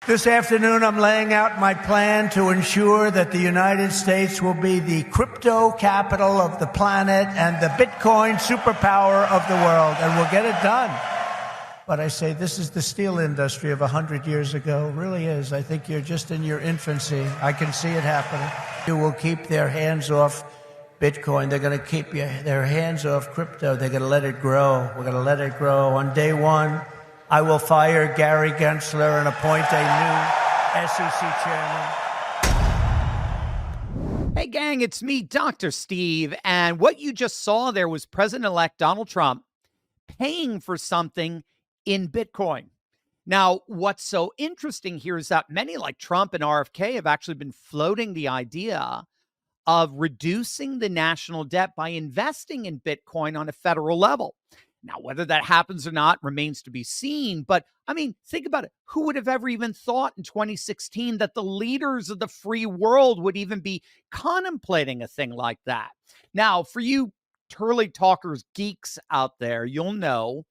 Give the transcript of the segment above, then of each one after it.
This afternoon, I'm laying out my plan to ensure that the United States will be the crypto capital of the planet and the Bitcoin superpower of the world, and we'll get it done. But I say this is the steel industry of 100 years ago. It really is. I think you're just in your infancy. I can see it happening. You will keep their hands off Bitcoin. They're going to keep their hands off crypto. They're going to let it grow. We're going to let it grow. On day one, I will fire Gary Gensler and appoint a new SEC chairman. Hey, gang, it's me, Dr. Steve. And what you just saw there was President-elect Donald Trump paying for something in Bitcoin. Now, what's so interesting here is that many like Trump and RFK have actually been floating the idea of reducing the national debt by investing in Bitcoin on a federal level. Now, whether that happens or not remains to be seen. But I mean, think about it. Who would have ever even thought in 2016 that the leaders of the free world would even be contemplating a thing like that? Now, for you Turley talkers, geeks out there, you'll know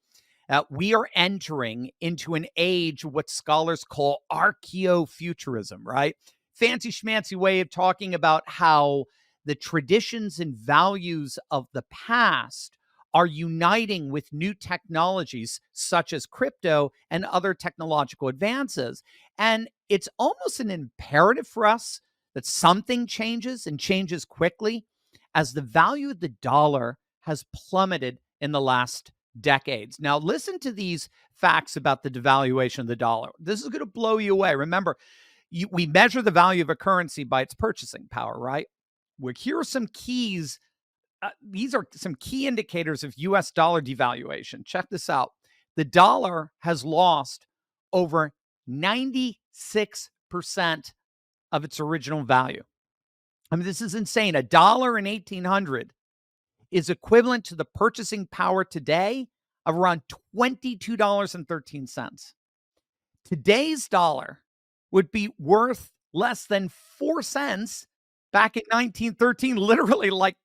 that we are entering into an age of what scholars call archaeofuturism, right? Fancy schmancy way of talking about how the traditions and values of the past are uniting with new technologies such as crypto and other technological advances. And it's almost an imperative for us that something changes and changes quickly, as the value of the dollar has plummeted in the last decades. Now, listen to these facts about the devaluation of the dollar. This is going to blow you away. Remember, we measure the value of a currency by its purchasing power, right? Here are some keys. These are some key indicators of U.S. dollar devaluation. Check this out. The dollar has lost over 96% of its original value. I mean, this is insane. $1 in 1800 is equivalent to the purchasing power today of around $22.13. Today's dollar would be worth less than 4 cents back in 1913, literally like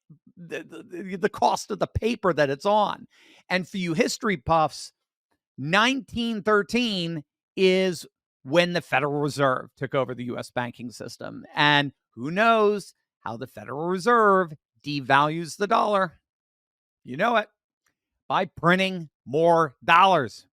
the cost of the paper that it's on. And for you history puffs, 1913 is when the Federal Reserve took over the U.S. banking system. And who knows how the Federal Reserve devalues the dollar? You know it, by printing more dollars.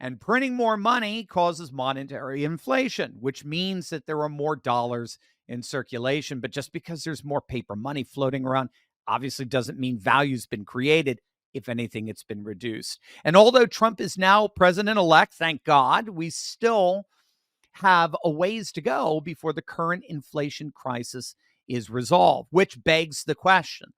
And printing more money causes monetary inflation, which means that there are more dollars in circulation. But just because there's more paper money floating around obviously doesn't mean value's been created. If anything, it's been reduced. And although Trump is now president-elect, thank God, we still have a ways to go before the current inflation crisis is resolved, which begs the question,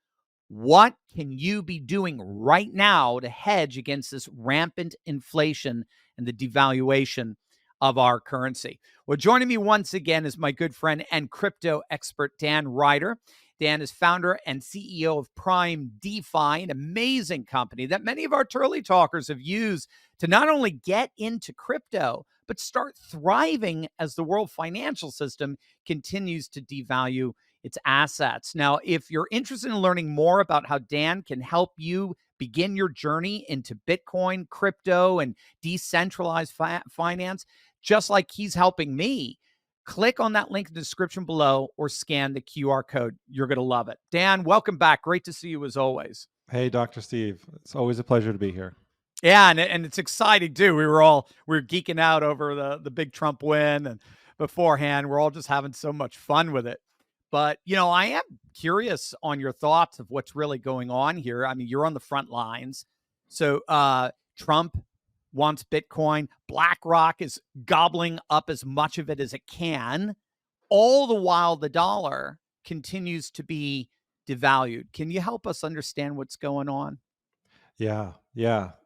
what can you be doing right now to hedge against this rampant inflation and the devaluation of our currency? Well, joining me once again is my good friend and crypto expert, Dan Ryder. Dan is founder and CEO of Prime DeFi, an amazing company that many of our Turley talkers have used to not only get into crypto, but start thriving as the world financial system continues to devalue its assets. Now, if you're interested in learning more about how Dan can help you begin your journey into Bitcoin, crypto, and decentralized finance, just like he's helping me, click on that link in the description below or scan the QR code. You're going to love it. Dan, welcome back. Great to see you as always. Hey, Dr. Steve. It's always a pleasure to be here. Yeah, and it's exciting too. We were geeking out over the big Trump win, and beforehand, we're all just having so much fun with it. But, you know, I am curious on your thoughts of what's really going on here. I mean, you're on the front lines. So Trump wants Bitcoin. BlackRock is gobbling up as much of it as it can. All the while, the dollar continues to be devalued. Can you help us understand what's going on? Yeah.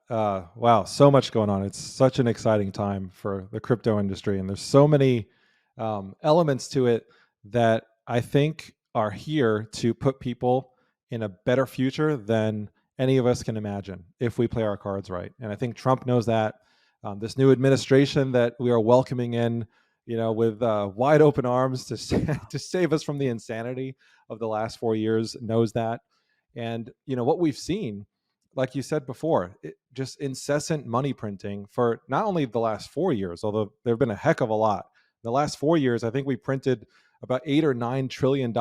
Wow, so much going on. It's such an exciting time for the crypto industry, and there's so many elements to it that I think are here to put people in a better future than any of us can imagine if we play our cards right. And I think Trump knows that. This new administration that we are welcoming in, with wide open arms to save us from the insanity of the last 4 years knows that. And what we've seen like you said before, just incessant money printing for not only the last 4 years, although there have been a heck of a lot. In the last 4 years, I think we printed about $8 or $9 trillion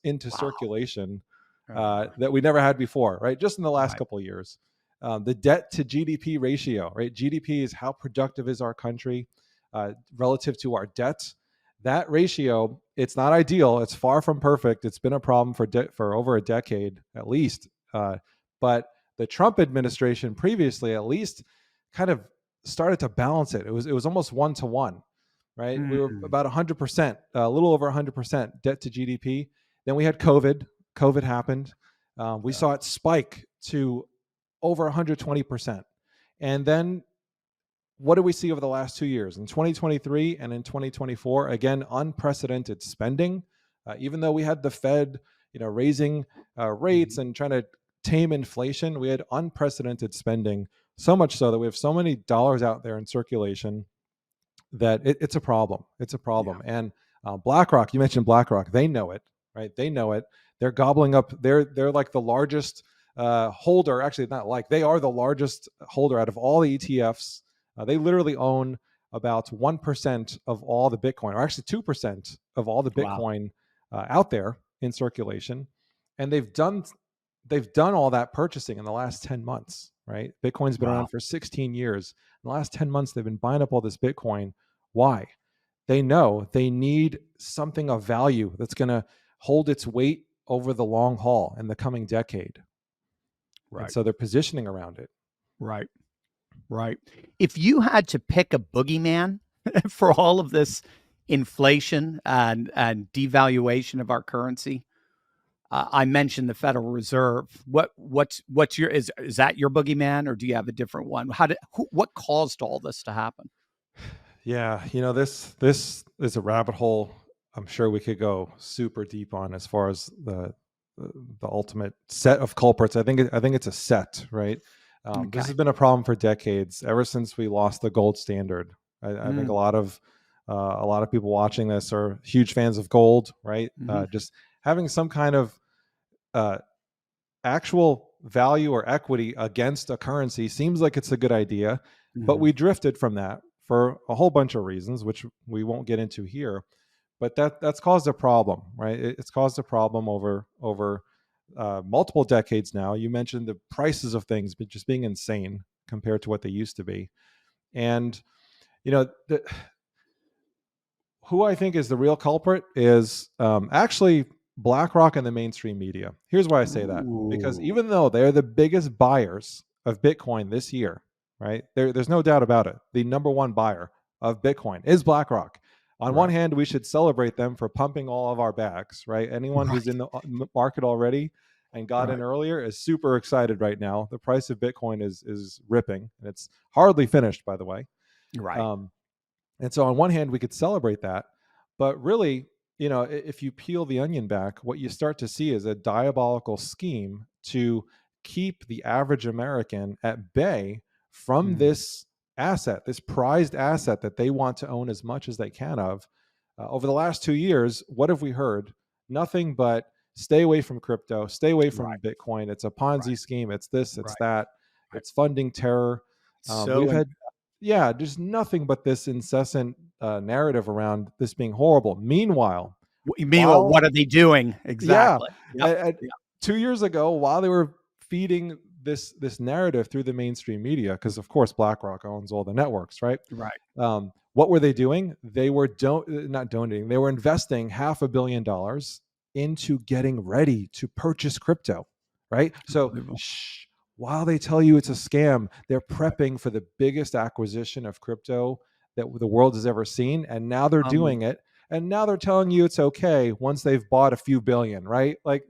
into Wow. circulation Uh, that we never had before, right? Just in the last right. couple of years. The debt to GDP ratio, right? GDP is how productive is our country relative to our debt. That ratio, it's not ideal. It's far from perfect. It's been a problem for over a decade at least. But the Trump administration previously, at least, kind of started to balance it. It was almost 1-to-1, right? We were Mm, about 100%, a little over 100% debt to GDP. Then we had COVID. COVID happened. We yeah. saw it spike to over 120%. And then what do we see over the last 2 years? In 2023 and in 2024, again, unprecedented spending. Even though we had the Fed, raising rates Mhm. and trying to tame inflation, we had unprecedented spending. So much so that we have so many dollars out there in circulation that it's a problem. It's a Yeah. problem. And BlackRock, you mentioned BlackRock, they know it, right? They know it. They're gobbling up. They're like the largest holder. Actually, not like they are the largest holder out of all the ETFs. They literally own about 1% of all the Bitcoin, or actually 2% of all the Wow. Bitcoin out there in circulation, and they've done all that purchasing in the last 10 months, right? Bitcoin's been Wow. around for 16 years. In the last 10 months, they've been buying up all this Bitcoin. Why? They know they need something of value that's going to hold its weight over the long haul in the coming decade. And Right. so they're positioning around it. Right. Right. If you had to pick a boogeyman for all of this inflation and devaluation of our currency, I mentioned the Federal Reserve. What's your is that your boogeyman, or do you have a different one? What caused all this to happen? Yeah, this is a rabbit hole I'm sure we could go super deep on as far as the ultimate set of culprits. I think it's a set, right? This Okay. has been a problem for decades, ever since we lost the gold standard. I think Mm, a lot of people watching this are huge fans of gold, right? mhm, Just having some kind of uh, actual value or equity against a currency seems like it's a good idea, but mhm. we drifted from that for a whole bunch of reasons, which we won't get into here. But that's caused a problem, right? It's caused a problem over multiple decades now. You mentioned the prices of things, but just being insane compared to what they used to be, and you know the, who I think is the real culprit is actually BlackRock and the mainstream media. Here's why I say that. Because Ooh. even though they're the biggest buyers of Bitcoin this year, right? There's no doubt about it. The number one buyer of Bitcoin is BlackRock. On one Right. hand, we should celebrate them for pumping all of our bags, right? Anyone who's Right. in the market already and got in Right. earlier is super excited right now. The price of Bitcoin is ripping, and it's hardly finished, by the way. Right. Um, and so on one hand, we could celebrate that, but really, if you peel the onion back, what you start to see is a diabolical scheme to keep the average American at bay from Mm, this asset, this prized asset that they want to own as much as they can of. Over the last 2 years, what have we heard? Nothing but stay away from crypto, stay away from right. Bitcoin. It's a Right. Ponzi scheme. It's this, it's Right. that. Right. It's funding terror. So, We've had, yeah, just nothing but this incessant narrative around this being horrible. Meanwhile, you mean, well, while what are they doing yeah, exactly? Yep. at, Yep. 2 years ago, while they were feeding this narrative through the mainstream media, because of course BlackRock owns all the networks, right? Right. What were they doing? They were not donating. They were investing $500 million into getting ready to purchase crypto, right? So Unbelievable. while they tell you it's a scam, they're Right. prepping for the biggest acquisition of crypto that the world has ever seen, and now they're doing Unbelievable. it. And now they're telling you it's okay once they've bought a few billion, right? Like,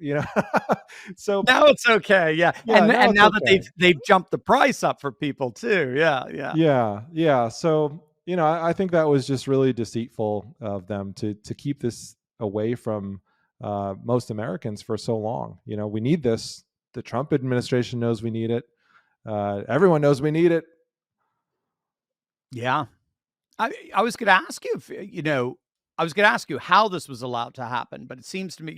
so Now it's okay, yeah, yeah, now and it's now that okay. they've jumped the price up for people too, yeah, yeah. Yeah, yeah. So I think that was just really deceitful of them to keep this away from most Americans for so long. We need this. The Trump administration knows we need it. Everyone knows we need it. Yeah. I was gonna ask you if, I was gonna ask you how this was allowed to happen, but it seems to me,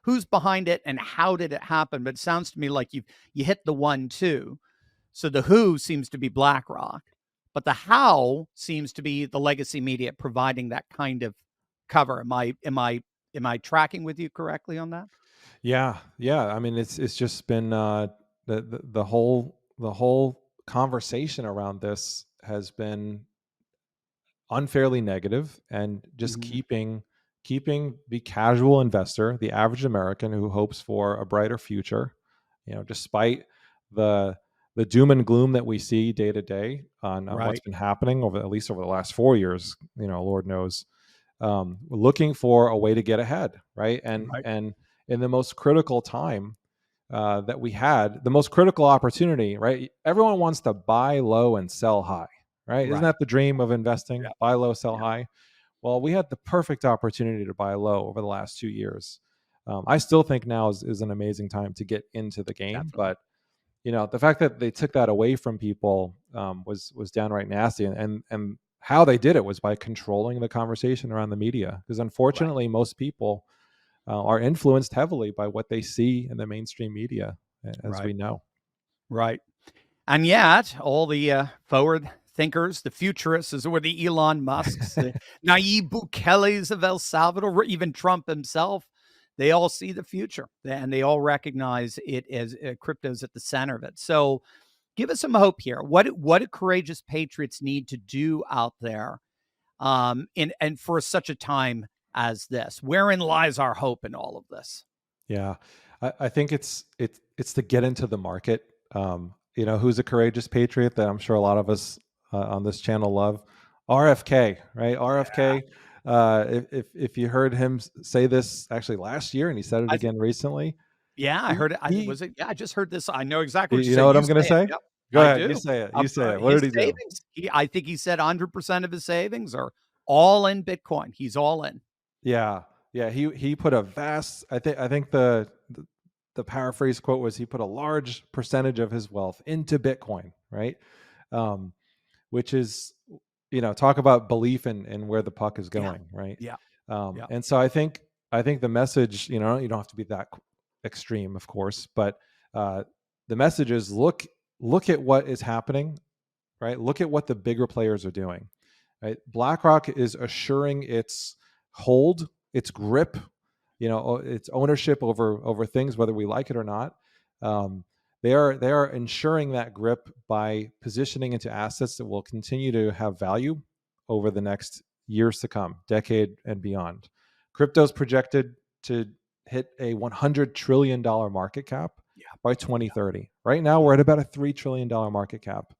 who's behind it and how did it happen. But it sounds to me like you hit the 1-2. So the who seems to be BlackRock, but the how seems to be the legacy media providing that kind of cover. Am I tracking with you correctly on that? Yeah, yeah. I mean, it's just been the whole conversation around this has been unfairly negative, and just Mhm. keeping the casual investor, the average American who hopes for a brighter future, despite the the doom and gloom that we see day to day on what's Right, been happening over at least over the last 4 years, Lord knows, looking for a way to get ahead, right? right, And in the most critical time that we had, the most critical opportunity, right? Everyone wants to buy low and sell high, right? Isn't right. that the dream of investing? Yeah, Buy low, sell yeah, high. Well, we had the perfect opportunity to buy low over the last 2 years. I still think now is an amazing time to get into the game, definitely. but the fact that they took that away from people was downright nasty, and how they did it was by controlling the conversation around the media, because Right, unfortunately most people are influenced heavily by what they see in the mainstream media, as right, we know. right. And yet, all the forward thinkers, the futurists, or the Elon Musks, the Nayib Bukele's of El Salvador, or even Trump himself, they all see the future and they all recognize it as crypto's at the center of it. So, give us some hope here. What do courageous patriots need to do out there, and for such a time as this? Wherein lies our hope in all of this? Yeah, I think it's to get into the market. Who's a courageous patriot that I'm sure a lot of us on this channel love? RFK, right? Yeah, RFK. If you heard him say this actually last year, and he said it I again recently, Yeah, I he heard it. Was it? Yeah, I just heard this. I know exactly what you're you know saying. what You I'm going to say it. say? Yep, Go I ahead, you do. say it. You say it. What His did he do? savings. I think he said 100% of his savings are all in Bitcoin. He's all in. Yeah, yeah. He put a vast. I think the paraphrase quote was, he put a large percentage of his wealth into Bitcoin, right? Um, which is, talk about belief in where the puck is Yeah, going, right? yeah, yeah. And so I think the message, you don't have to be that extreme, of course, but the message is, look at what is happening, right? Look at what the bigger players are doing, right? BlackRock is assuring its hold, its grip, its ownership over things, whether we like it or not. Um, they are ensuring that grip by positioning into assets that will continue to have value over the next years to come, decade and beyond. Crypto's projected to hit a $100 trillion market cap Yeah, by yeah, 2030. Right now, yeah, we're at about a $3 trillion market cap,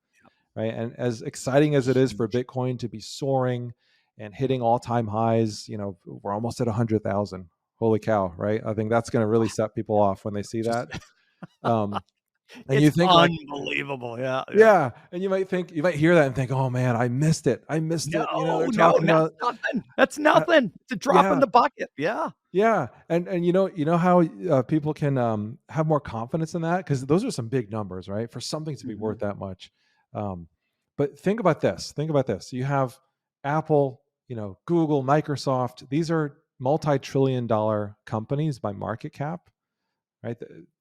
right? And as exciting as it is for huge. Bitcoin to be soaring and hitting all-time highs, we're almost at 100,000. Holy cow, right? I think that's going to really set people off when they see Just that. Um, and it's you think, like, unbelievable. Yeah, yeah. yeah, and you might hear that and think, oh man, I missed it. I missed No, it. They're no, talking that's about, nothing. That's uh, nothing. It's a drop in yeah, the bucket. Yeah. yeah, and you know how people can have more confidence in that, because those are some big numbers, right? For something to be worth Mhm. that much. Um, but think about this. Think about this. You have Apple, Google, Microsoft. These are multi-trillion-dollar companies by market cap, right?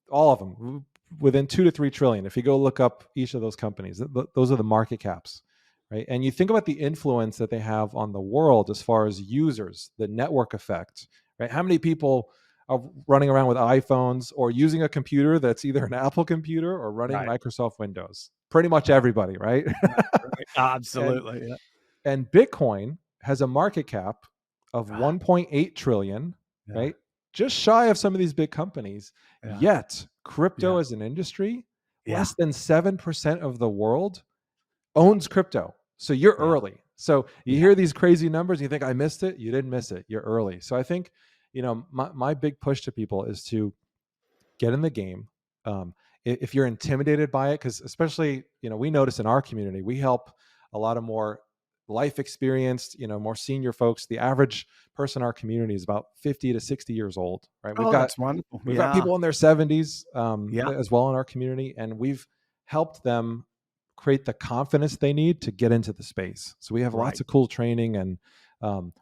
All of them within 2 to 3 trillion. If you go look up each of those companies, those are the market caps, right? And you think about the influence that they have on the world as far as users, the network effect, right? How many people are running around with iPhones or using a computer that's either an Apple computer or running Right, Microsoft Windows? Pretty much right, everybody, right? right, right. and Absolutely. Yeah, and Bitcoin has a market cap of ah, 1.8 trillion, yeah, right? Just shy of some of these big companies. yeah, Yet, crypto yeah, as an industry, yeah, less than 7% of the world owns crypto. So you're yeah, early. So you yeah. hear these crazy numbers, you think, I missed it. You didn't miss it. You're early. So I think, my big push to people is to get in the game. Um, if you're intimidated by it, because especially, we notice in our community, we help a lot of more life experienced, more senior folks. The average person in our community is about 50 to 60 years old, right? Oh, that's wonderful. We've got Yeah, people in their 70s yeah, as well in our community, and we've helped them create the confidence they need to get into the space. So we have lots right. of cool training and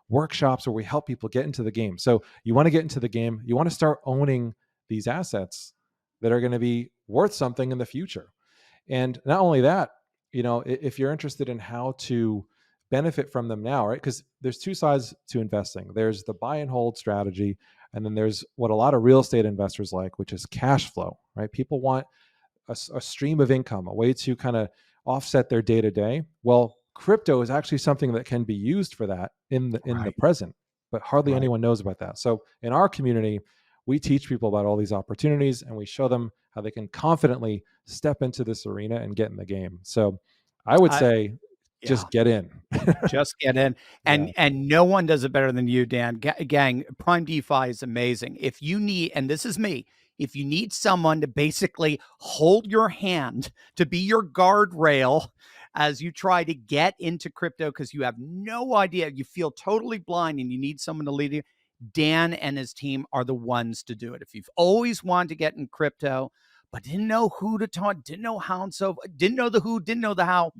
workshops where we help people get into the game. So you want to get into the game, you want to start owning these assets that are going to be worth something in the future. And not only that, if you're interested in how to benefit from them now, right? Because there's two sides to investing. There's the buy and hold strategy, and then there's what a lot of real estate investors like, which is cash flow, right? People want a stream of income, a way to kind of offset their day to day. Well, crypto is actually something that can be used for that in the present, but hardly anyone knows about that. So in our community, we teach people about all these opportunities, and we show them how they can confidently step into this arena and get in the game. So I would say just get in. Just get in. And no one does it better than you, Dan. Gang, Prime DeFi is amazing. If you need, and this is me, if you need someone to basically hold your hand, to be your guardrail as you try to get into crypto because you have no idea, you feel totally blind and you need someone to lead you, Dan and his team are the ones to do it. If you've always wanted to get in crypto, but didn't know who to talk, didn't know how, and so didn't know the who, didn't know the how,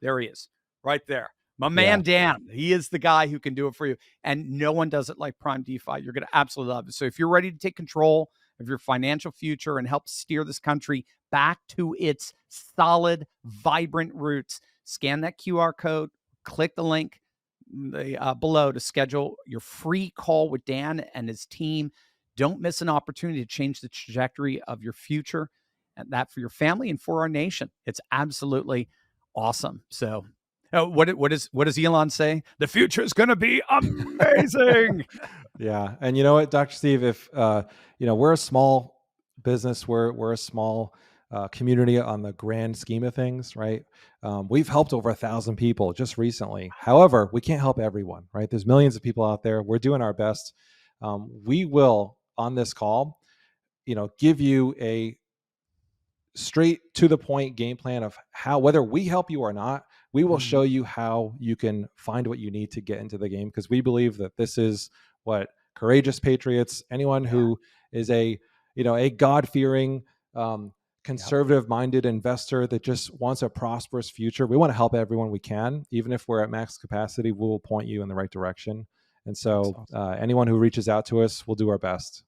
there he is, right there. My man, Dan, he is the guy who can do it for you. And no one does it like Prime DeFi. You're going to absolutely love it. So if you're ready to take control of your financial future and help steer this country back to its solid, vibrant roots, scan that QR code, click the link below to schedule your free call with Dan and his team. Don't miss an opportunity to change the trajectory of your future, and that for your family and for our nation. It's absolutely awesome. So what does Elon say? The future is going to be amazing. Yeah. And you know what, Dr. Steve, if, we're a small business, we're a small community on the grand scheme of things, right? We've helped over 1,000 people just recently. However, we can't help everyone, right? There's millions of people out there. We're doing our best. We will, on this call, give you a straight to the point game plan of how, whether we help you or not, we will show you how you can find what you need to get into the game, because we believe that this is what courageous patriots, anyone who is a God-fearing, conservative-minded investor that just wants a prosperous future. We want to help everyone we can. Even if we're at max capacity, we will point you in the right direction. And so anyone who reaches out to us, we'll do our best.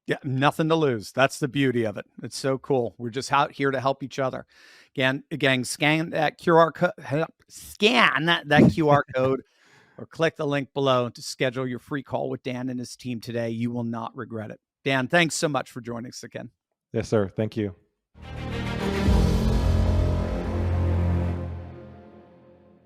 Yeah, nothing to lose. That's the beauty of it. It's so cool. We're just out here to help each other. Again, scan that QR code, that QR code, or click the link below to schedule your free call with Dan and his team today. You will not regret it. Dan, thanks so much for joining us again. Yes, sir. Thank you.